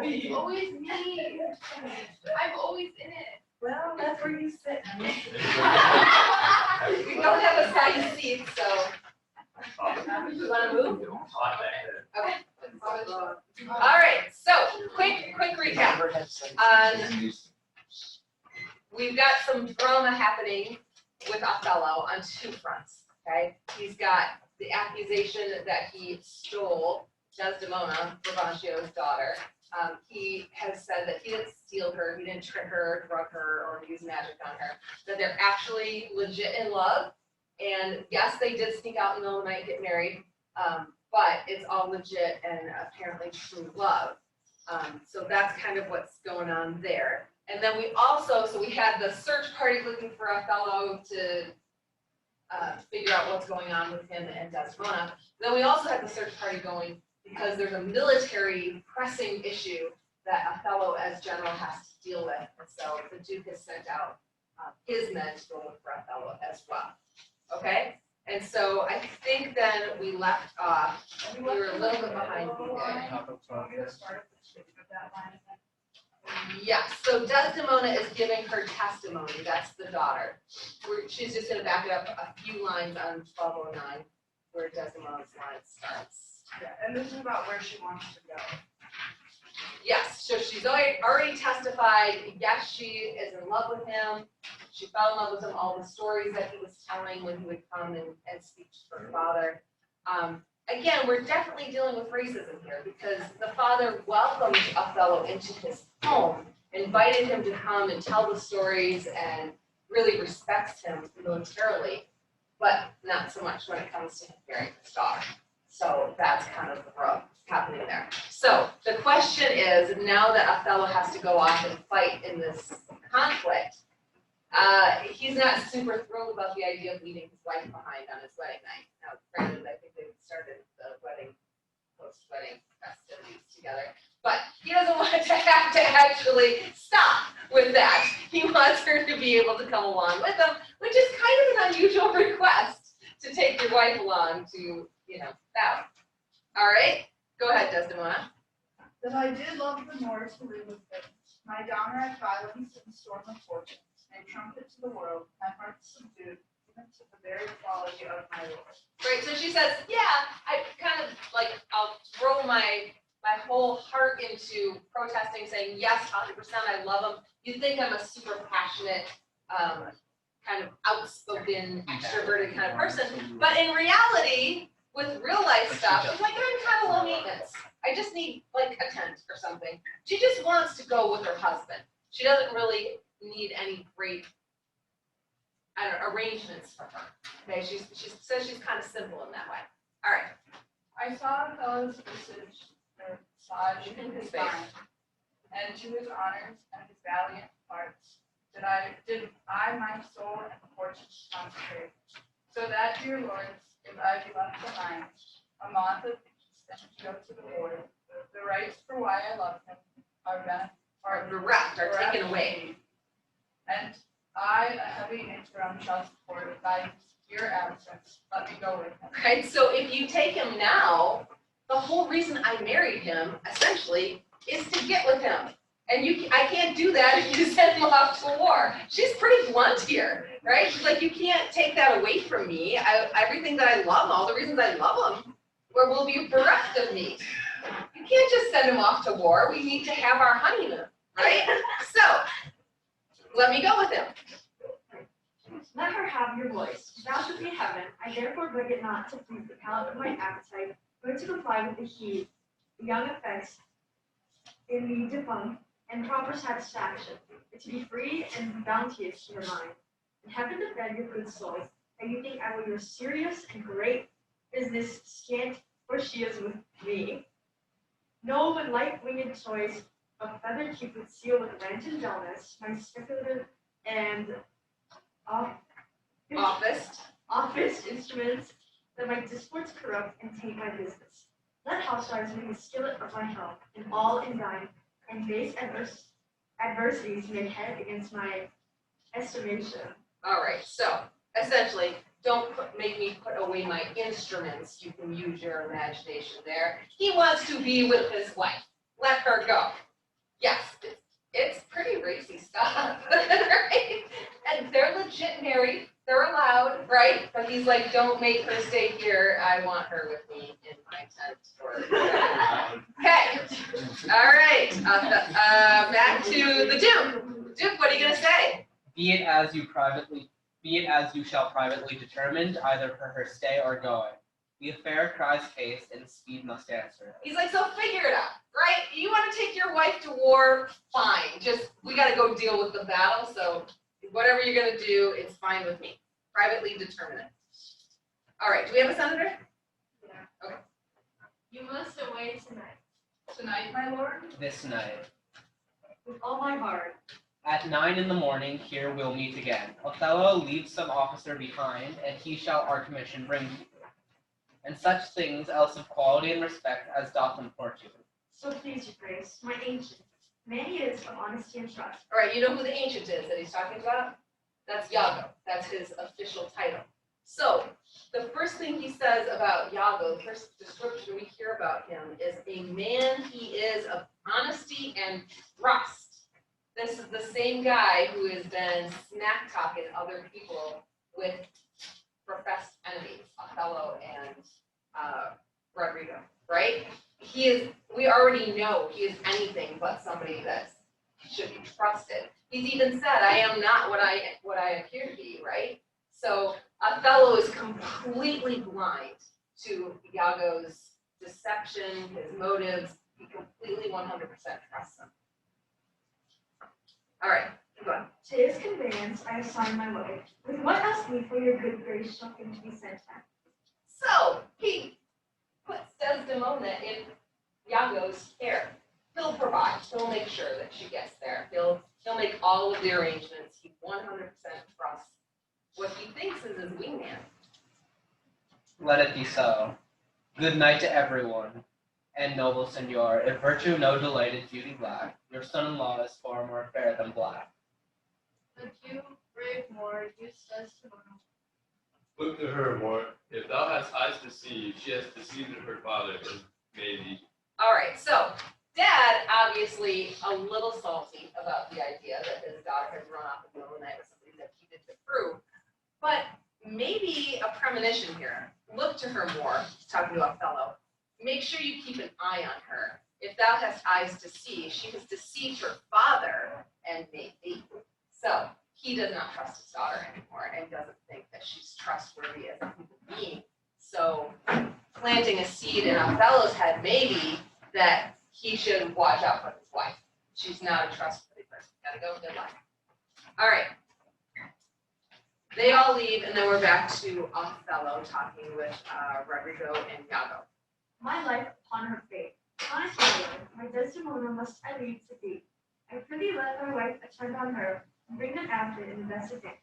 It's always me. I'm always in it. Well, that's where you sit. We don't have assigned seats, so. You want to move? Okay. All right, so quick recap. We've got some drama happening with Othello on two fronts, okay? He's got the accusation that he stole Desdemona, Brabantio's daughter. He has said that he didn't steal her, he didn't trick her, drug her, or use magic on her, that they're actually legit in love. And yes, they did sneak out in the middle of the night and get married, but it's all legit and apparently true love. So that's kind of what's going on there. And then we also, so we had the search party looking for Othello to figure out what's going on with him and Desdemona. Then we also had the search party going because there's a military pressing issue that Othello as general has to deal with. And so the Duke has sent out his men to go look for Othello as well. Okay? And so I think then we left off, we were a little bit behind B-Day. Yes, so Desdemona is giving her testimony. That's the daughter. She's just going to back it up a few lines on 1209, where Desdemona's line starts. Yeah, and this is about where she wants to go. Yes, so she's already testified. Yes, she is in love with him. She fell in love with him, all the stories that he was telling when he would come and speak to her father. Again, we're definitely dealing with racism here because the father welcomed Othello into his home, invited him to come and tell the stories, and really respects him militarily, but not so much when it comes to him marrying his daughter. So that's kind of the rub happening there. So the question is, now that Othello has to go off and fight in this conflict, he's not super thrilled about the idea of leaving his wife behind on his wedding night. Now, granted, I think they started the post-wedding festivities together, but he doesn't want to have to actually stop with that. He wants her to be able to come along with him, which is kind of an unusual request to take your wife along to, that. All right, go ahead, Desdemona. That I did love the more to live with them. My downright violence and storm of fortune, and trumpet to the world, my heart subdued, even to the very quality of my Lord. Right, so she says, yeah, I kind of I'll throw my whole heart into protesting, saying, yes, 100%, I love him. You think I'm a super passionate, kind of outspoken, extroverted kind of person, but in reality, with real life stuff, she's like, I'm kind of low maintenance. I just need a tent or something. She just wants to go with her husband. She doesn't really need any great arrangements for her. Okay, she says she's kind of simple in that way. All right. I saw Othello's visage, his fine, and to his honors and his valiant parts did I my soul and fortune consecrate, so that, dear lords, if I be left behind, a month of peace and to go to the Lord, the rights for why I love him are bereft, are taken away. And I, a heavy interim, shall support thy dear absence. Let me go with him. Right, so if you take him now, the whole reason I married him, essentially, is to get with him. And I can't do that if you send him off to war. She's pretty blunt here, right? She's like, you can't take that away from me. Everything that I love, all the reasons I love him, will be bereft of me. You can't just send him off to war. We need to have our honeymoon, right? So, let me go with him. Let her have your voice. Thou should be heaven. I therefore beg it not to please the palate of my appetite, but to comply with the heat, the young offense in me defunct, and proper satisfaction, and to be free and bounteous to your mind. And heaven defend your good souls, that you think I will your serious and great business scant for she is with me. No, but light-winged toys of feathered cupid seal with lantern dullness, my speculative and office instruments, that my disports corrupt and taint my business. Let housewives make a skillet of my health, and all in thine, and base adversities make head against my estimation. All right, so essentially, don't make me put away my instruments. You can use your imagination there. He wants to be with his wife. Let her go. Yes, it's pretty racy stuff, right? And they're legit married, they're allowed, right? But he's like, don't make her stay here, I want her with me in my tent. Okay, all right, back to the Duke. Duke, what are you gonna say? Be it as you shall privately determine, either for her stay or going. The affair cries case, and speed must answer. He's like, so figure it out, right? You want to take your wife to war, fine. Just, we got to go deal with the battle, so whatever you're going to do, it's fine with me. Privately determine it. All right, do we have a senator? Yeah. Okay. You must away tonight. Tonight, my lord? This night. With all my heart. At 9 in the morning, here we'll meet again. Othello leaves some officer behind, and he shall our commission bring to you. And such things else of quality and respect as doth import you. So please your grace, my ancient, man he is of honesty and trust. All right, you know who the ancient is that he's talking about? That's Iago. That's his official title. So the first thing he says about Iago, the first description we hear about him is a man he is of honesty and trust. This is the same guy who has been smack talking other people with professed enemies, Othello and Rodrigo, right? We already know he is anything but somebody that should be trusted. He's even said, I am not what I appear to be, right? So Othello is completely blind to Iago's deception, his motives. He completely 100% trusts him. All right, keep going. To his conveyance I assign my way. With what ask me for your good grace shall him to be sent back. So he puts Desdemona in Iago's care. He'll provide. He'll make sure that she gets there. He'll make all of the arrangements. He 100% trusts what he thinks is his wingman. Let it be so. Good night to everyone. And noble senor, if virtue no delighted beauty lack, your son-in-law is far more fair than black. Adieu, brave Moor, you says tomorrow. Look to her, Moor. If thou hast eyes to see, she has deceived her father, and maybe. All right, so Dad obviously a little salty about the idea that his daughter has run off in the middle of the night with somebody that he did to prove, but maybe a premonition here. Look to her more, talking to Othello. Make sure you keep an eye on her. If thou hast eyes to see, she has deceived her father and made thee. So he does not trust his daughter anymore and doesn't think that she's trustworthy as a human being. So planting a seed in Othello's head maybe that he should watch out for his wife. She's not a trustworthy person. Gotta go, good luck. All right. They all leave, and then we're back to Othello talking with Rodrigo and Iago. My life upon her fate. Honest my lord, my Desdemona must I leave to thee. I prithee let thy wife attend on her, and bring them after in the best advantage.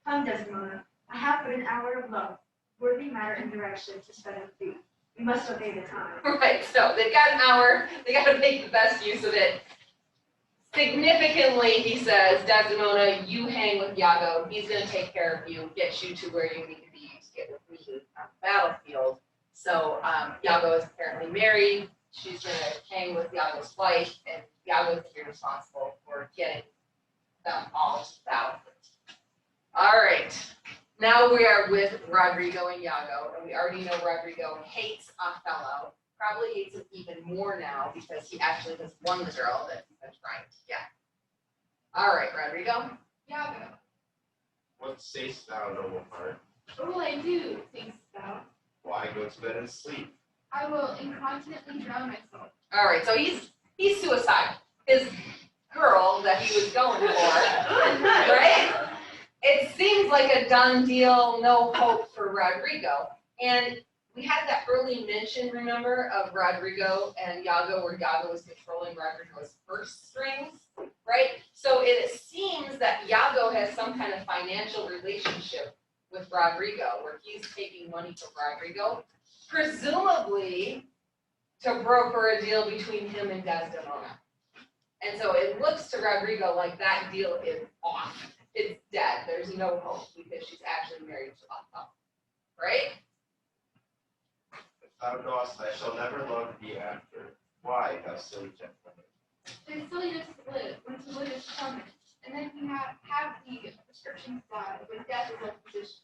Come, Desdemona, I have but an hour of love, worthy matter and direction to spend with thee. We must obey the time. Right, so they've got an hour. They got to make the best use of it. Significantly, he says, Desdemona, you hang with Iago. He's going to take care of you, get you to where you need to be to get with me on the battlefield. So Iago is apparently married. She's going to hang with Iago's wife, and Iago is going to be responsible for getting them all to the battlefield. All right. Now we are with Rodrigo and Iago, and we already know Rodrigo hates Othello. Probably hates him even more now because he actually has won the girl that he's been trying to get. All right, Rodrigo. Iago, What say'st thou, noble heart? what will I do, thinkst thou? Why go to bed and sleep? I will incontinently drown myself. All right, so he's suicide. His girl that he was going for, right? It seems like a done deal, no hope for Rodrigo. And we had that early mention, remember, of Rodrigo and Iago, where Iago was controlling Rodrigo's purse strings, right? So it seems that Iago has some kind of financial relationship with Rodrigo, where he's taking money from Rodrigo, presumably to broker a deal between him and Desdemona. And so it looks to Rodrigo like that deal is off. It's dead. There's no hope because she's actually married to Othello, right? If thou dost, I shall never love thee after. Why, thou silly gentleman? They still need to live when to live is coming. And then you have the prescription side when death is a physician.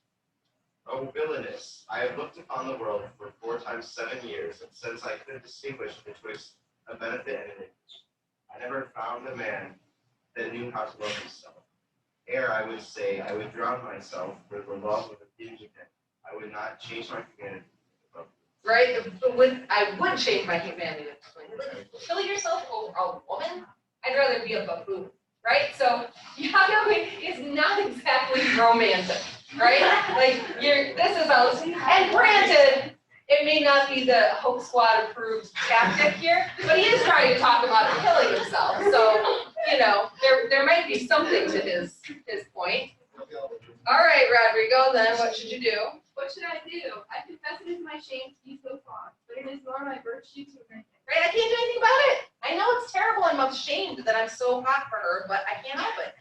Oh, villainous! I have looked upon the world for 4 times 7 years, and since I could distinguish betwixt a benefit and an image, I never found a man that knew how to love himself. Ere I would say I would drown myself for the love of a dingy pen, I would not change my humanity. Right? I would change my humanity. Like, kill yourself over a woman? I'd rather be a baboon. Right? So Yago is not exactly romantic. Right? Like this is all, and granted, it may not be the Hope Squad approved tactic here, but he is trying to talk about killing himself. So, there might be something to his point. All right, Rodrigo, then what should you do? What should I do? I confess it is my shame to be so fond, but it is nor my virtue to remain. Right? I can't do anything about it. I know it's terrible. I'm ashamed that I'm so hot for her, but I can't help it.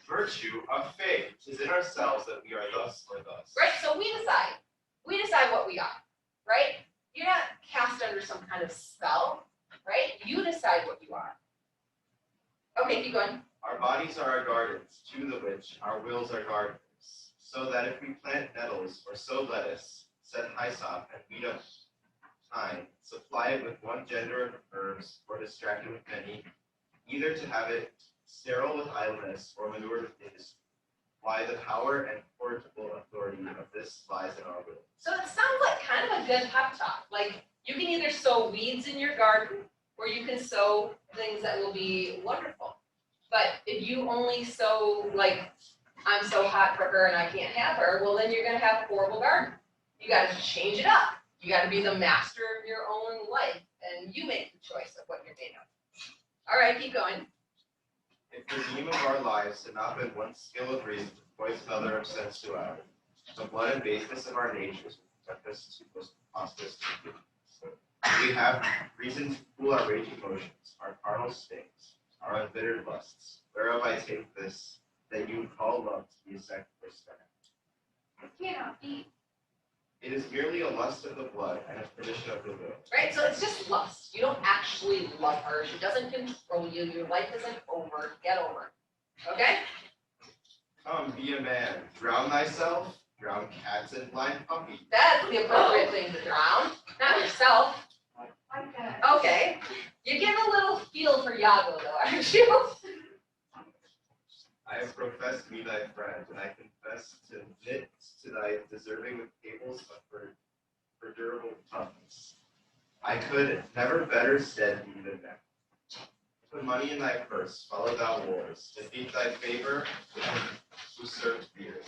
Virtue of faith. 'Tis in ourselves that we are thus or thus. Right? So we decide. We decide what we are. Right? You're not cast under some kind of spell. Right? You decide what you are. Okay, keep going. Our bodies are our gardens, to the which our wills are gardeners. So that if we plant nettles or sow lettuce, set hyssop and weed up thyme, supply it with one gender of herbs, or distract it with many, either to have it sterile with idleness or manured with industry. Why the power and portable authority of this lies in our will. So it sounds like kind of a good pep talk. Like you can either sow weeds in your garden or you can sow things that will be wonderful. But if you only sow like, I'm so hot for her and I can't have her, well then you're gonna have a horrible garden. You gotta change it up. You gotta be the master of your own life and you make the choice of what you're made of. All right, keep going. If the theme of our lives had not been one skill of reason to poison another of sense to our, the blood and baseness of our natures would protect us to most preposterous conclusions. We have reason to cool our raging motions, our carnal stings, our embittered lusts, whereof I take this, that you call love to be a sacrifice. It cannot be. It is merely a lust of the blood and a tradition of the will. Right? So it's just lust. You don't actually love her. She doesn't control you. Your life isn't over. Get over it. Okay? Come, be a man. Drown thyself. Drown cats and blind puppies. That's the appropriate thing to drown. Not yourself. Like that. Okay. You get a little feel for Yago though, aren't you? I have professed me thy friend, and I confess to knit to thy deserving with cables of for durable toughness. I could never better stead thee than now. Put money in thy purse, follow thou wars, defeat thy favor, who served fear.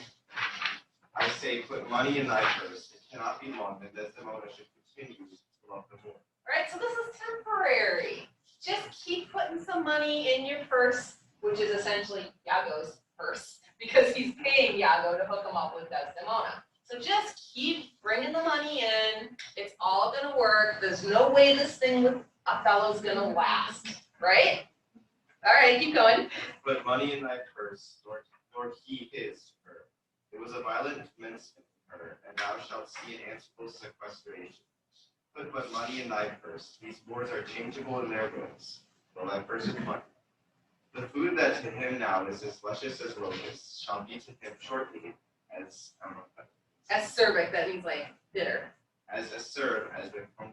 I say, put money in thy purse. It cannot be long that Desdemona should continue to love the more. Right? So this is temporary. Just keep putting some money in your purse, which is essentially Yago's purse, because he's paying Yago to hook him up with Desdemona. So just keep bringing the money in. It's all going to work. There's no way this thing with Othello's going to last. Right? All right, keep going. Put money in thy purse, nor he his to her. It was a violent commencement in her, and thou shalt see an answerable sequestration. Put but money in thy purse. These boards are changeable in their goods. Well, thy purse is money. The food that to him now is as luscious as locusts shall be to him shortly as Acerbic, that means like bitter. as a serve has been from.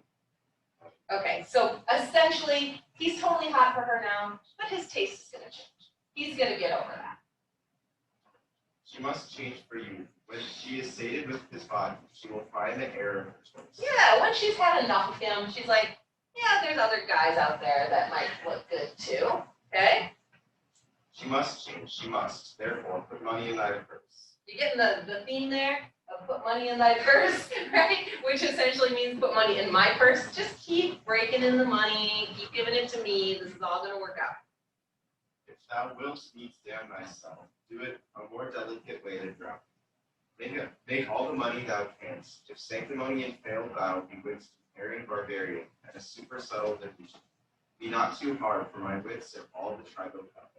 Okay, so essentially, he's totally hot for her now, but his taste is going to change. He's going to get over that. She must change for you. When she is sated with his body, she will find the error of her choice. Yeah, when she's had enough of him, she's like, yeah, there's other guys out there that might look good too. Okay? She must change. She must. Therefore, put money in thy purse. You getting the theme there of put money in thy purse, right? Which essentially means put money in my purse. Just keep breaking in the money, keep giving it to me. This is all going to work out. If thou wilt needs damn thyself, do it a more delicate way than drown. Make all the money thou canst. If sanctimony and fail thou, bewitched Aryan barbarian, and a super subtle delusion. Be not too hard, for my wits are all the tribe of hell.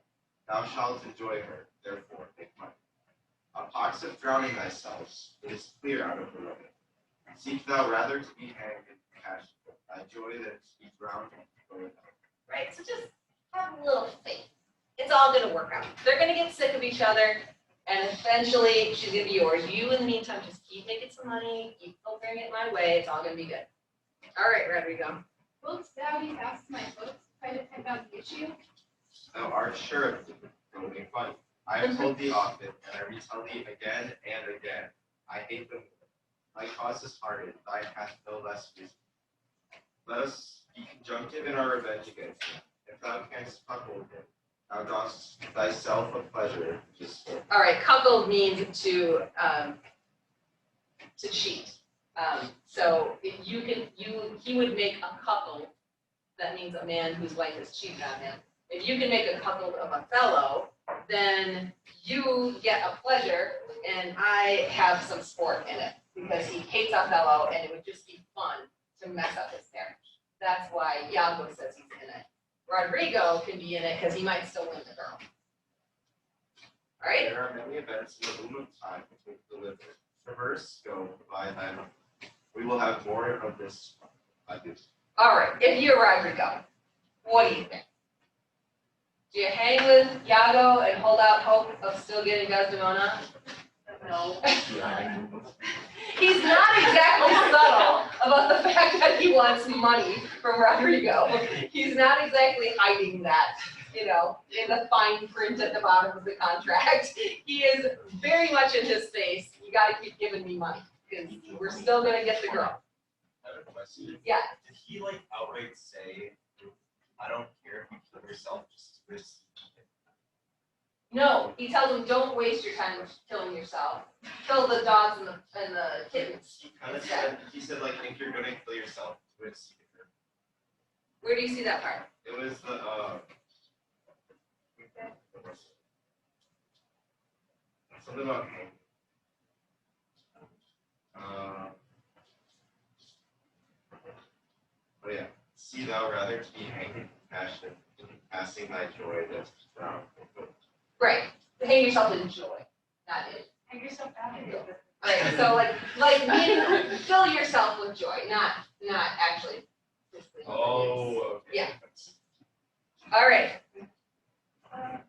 Thou shalt enjoy her, therefore make money. A pox of drowning thyself, it is clear out of the way. Seek thou rather to be hanged in cash, thy joy than to be drowned and to go without. right? So just have a little faith. It's all gonna work out. They're gonna get sick of each other, and eventually she's gonna be yours. You, in the meantime, just keep making some money, keep filtering it my way. It's all gonna be good. All right, Rodrigo. Will Daddy pass my books if I depend on the issue? Thou art sure of thee, only funny. I have told thee often, and I retell thee again and again. I hate them. My cause is hearted, thine hath no less reason. Let us be conjunctive in our revenge against him. If thou canst cuckold him, thou dost thyself a pleasure, which is full. All right, cuckold means to cheat. So if he would make a cuckold. That means a man whose wife has cheated on him. If you can make a cuckold of Othello, then you get a pleasure, and I have some sport in it because he hates Othello, and it would just be fun to mess up his marriage. That's why Iago says he's in it. Rodrigo can be in it because he might still win the girl. All right. There are many events in the loom of time which will deliver. Traverse, go, by them. We will have more of this. I do. All right. If you're Rodrigo, what do you think? Do you hang with Iago and hold out hope of still getting Desdemona? No. He's not exactly subtle about the fact that he wants money from Rodrigo. He's not exactly hiding that, in the fine print at the bottom of the contract. He is very much in his face. You got to keep giving me money because we're still going to get the girl. I have a question. Yeah. Did he outright say, I don't care if you kill yourself, just risk? No, he tells him, don't waste your time killing yourself. Kill the dogs and the kittens. He kind of said, if you're gonna kill yourself, risk. Where do you see that part? It was the something about hanging. Oh yeah. See thou rather to be hanged passion in passing thy joy than to drown. Right. Hang yourself in joy, not in. Hang yourself out of it. Right. So meaning fill yourself with joy, not actually. physically. Oh, okay. Yeah. All right.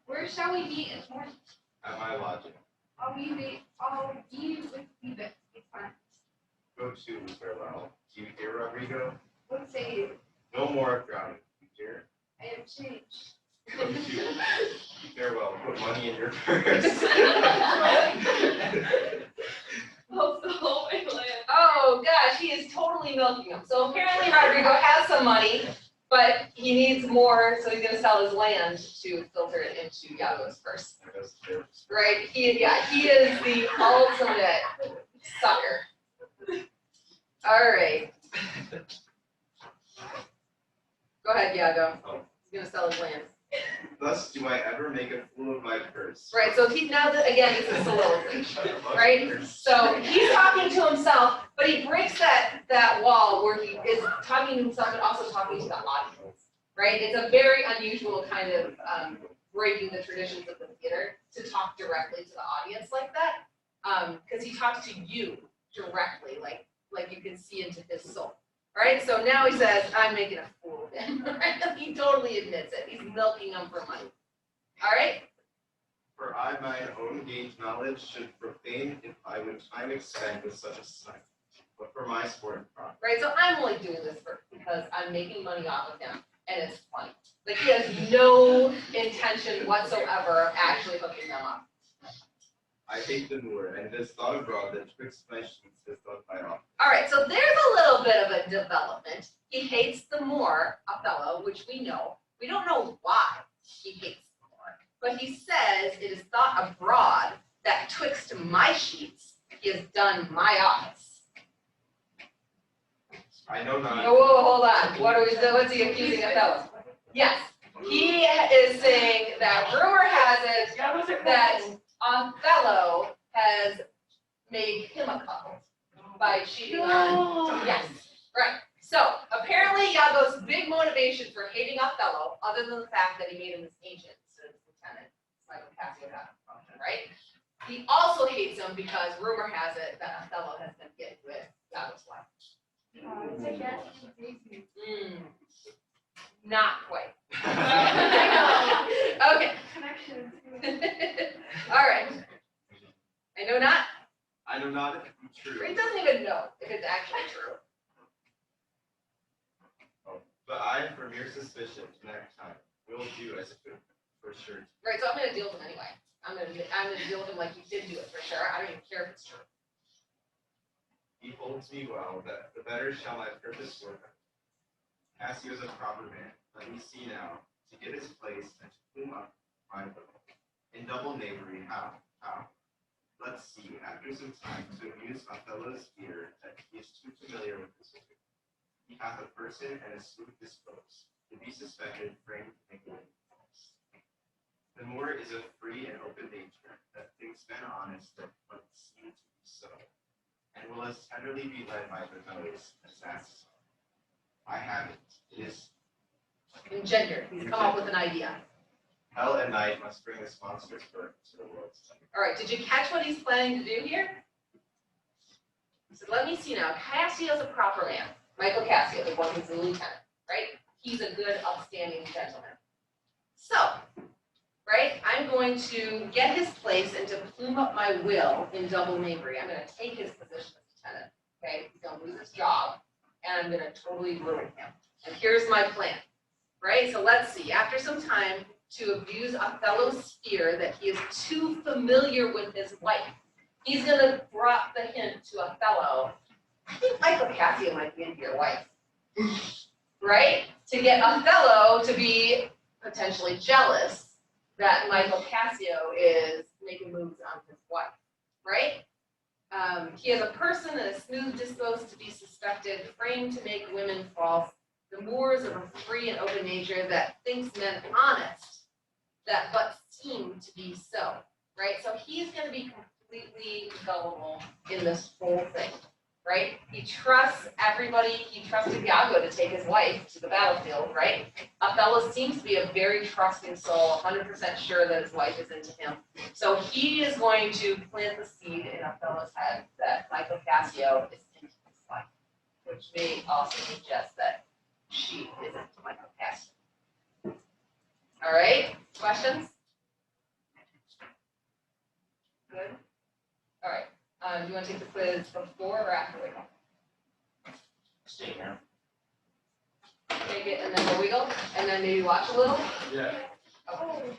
Where shall we meet in the morning? At my lodging. I'll be with you this time. Go to farewell. Do you hear, Rodrigo? What say you? No more of drowning. You hear? I have changed. Go to farewell. Put money in your purse. Oh gosh, he is totally milking him. So apparently Rodrigo has some money, but he needs more, so he's gonna sell his land to filter it into Iago's purse. Right? He is the ultimate sucker. All right. Go ahead, Iago. He's gonna sell his land. Thus do I ever make a fool of my purse. Right, so he's now, again, this is soliloquy, right? So he's talking to himself, but he breaks that wall where he is talking to himself and also talking to the audience, right? It's a very unusual kind of breaking the traditions of the theater to talk directly to the audience like that, because he talks to you directly, like you can see into his soul. Right, so now he says, I'm making a fool of him. Right? He totally admits it. He's milking him for money. All right? For I mine own gauge knowledge should profane if I would time expend with such a sight. But for my sport and profit. Right, so I'm only doing this because I'm making money off of him, and it's funny. Like, he has no intention whatsoever of actually hooking them up. I hate the moor, and it is thought abroad that twixt my sheets is done by all. All right, so there's a little bit of a development. He hates the Moor, Othello, which we know. We don't know why he hates the Moor, but he says it is thought abroad that twixt my sheets he has done my office. I know not. Oh, whoa, hold on. What's he accusing Othello? Yes, he is saying that rumor has it that Othello has made him a couple by cheating on. Yes, right. So apparently Iago's big motivation for hating Othello, other than the fact that he made him his agent instead of his lieutenant, like Cassio got function, right? He also hates him because rumor has it that Othello has been getting with Iago's wife. Not quite. I Okay. Connections. All right. I know not. I know not if it be true, It doesn't even know if it's actually true. but I, for mere suspicion, next time, will do as if it for sure. Right, so I'm gonna deal with him anyway. I'm gonna deal with him like you did do it for sure. I don't even care if it's true. He holds me well, that the better shall my purpose work. Cassio is a proper man. Let me see now, to get his place and to plume up my will. In double knavery, how? Let's see, after some time, to amuse Othello's fear that he is too familiar with his wicked. He hath a person and is smooth disposed, to be suspected, framed, and good. The Moor is a free and open nature, that thinks men honest that but seem to be so, and will as tenderly be led by the nose as that's. I have it. It is Engendered. He's come up with an idea. hell and night must bring this monstrous birth to the world's sight. All right, did you catch what he's planning to do here? So let me see now. Cassio's a proper man. Michael Cassio, the one who's the lieutenant, right? He's a good, upstanding gentleman. So, right, I'm going to get his place and to plume up my will in double knavery. I'm going to take his position as lieutenant. Okay, he's going to lose his job, and I'm going to totally ruin him. And here's my plan, right? So let's see. After some time, to abuse Othello's fear that he is too familiar with his wife, he's going to drop the hint to Othello. I think Michael Cassio might be into your wife, right? To get Othello to be potentially jealous that Michael Cassio is making moves on his wife, right? He has a person that is smooth disposed to be suspected, framed to make women false. The Moors of a free and open nature that thinks men honest, that but seem to be so, right? So he's going to be completely gullible in this whole thing, right? He trusts everybody. He trusted Iago to take his wife to the battlefield, right? Othello seems to be a very trusting soul, 100% sure that his wife is into him. So he is going to plant the seed in Othello's head that Michael Cassio is into his wife, which may also suggest that she is into Michael Cassio. All right, questions? Good. All right. Do you want to take the quiz before or after we go? Stay here. Take it and then we'll wiggle, and then maybe watch a little. Yeah. Okay.